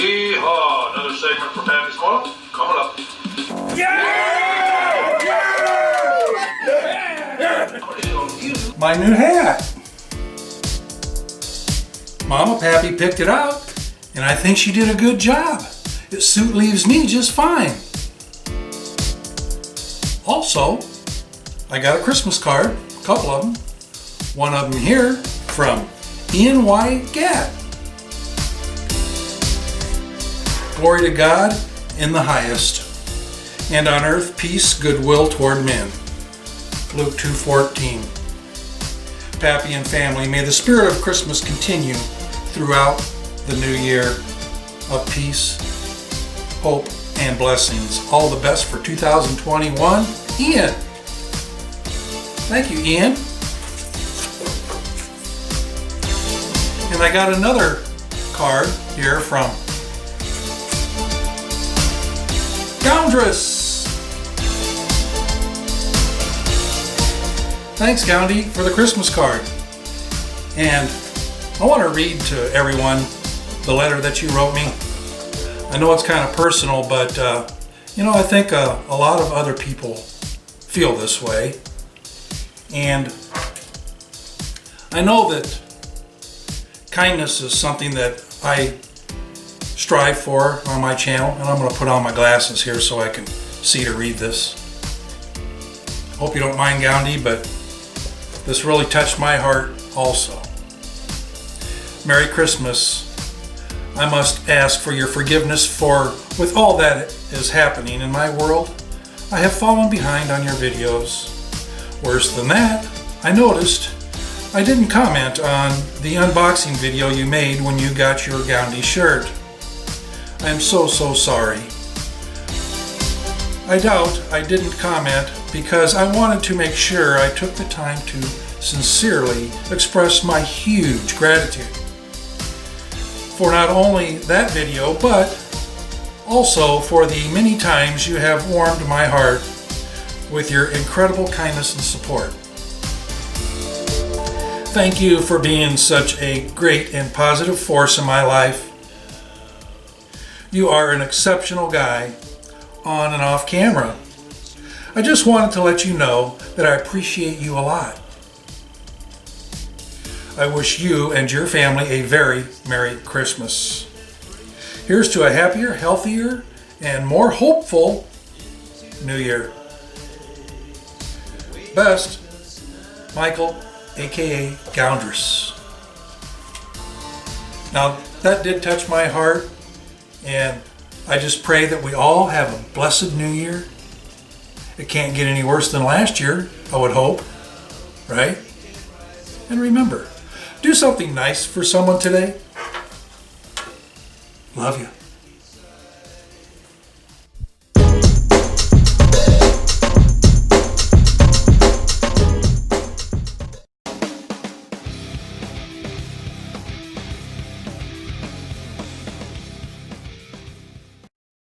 Yeehaw! Another segment for Pappy's Corner coming up. My new hat. Mama Pappy picked it out, and I think she did a good job. This suit leaves me just fine. Also, I got a Christmas card, a couple of them. One of them here from Ian Y. Gath. Glory to God in the highest, and on earth peace, goodwill toward men. Luke 2:14. Pappy and family, may the spirit of Christmas continue throughout the new year of peace, hope, and blessings. All the best for 2021. Ian. Thank you, Ian. And I got another card here from Gounderus. Thanks, Goundy, for the Christmas card. And I want to read to everyone the letter that you wrote me. I know it's kind of personal, but I think a lot of other people feel this way. And I know that kindness is something that I strive for on my channel, and I'm going to put on my glasses here so I can see to read this. Hope you don't mind, Goundy, but this really touched my heart also. Merry Christmas. I must ask for your forgiveness, for with all that is happening in my world, I have fallen behind on your videos. Worse than that, I noticed I didn't comment on the unboxing video you made when you got your Goundy shirt. I am so sorry. I doubt I didn't comment because I wanted to make sure I took the time to sincerely express my huge gratitude for not only that video, but also for the many times you have warmed my heart with your incredible kindness and support. Thank you for being such a great and positive force in my life. You are an exceptional guy on and off camera. I just wanted to let you know that I appreciate you a lot. I wish you and your family a very Merry Christmas. Here's to a happier, healthier, and more hopeful New Year. Best, Michael, aka Gounderus. Now, that did touch my heart, and I just pray that we all have a blessed New Year. It can't get any worse than last year, I would hope, right? And remember, do something nice for someone today. Love you.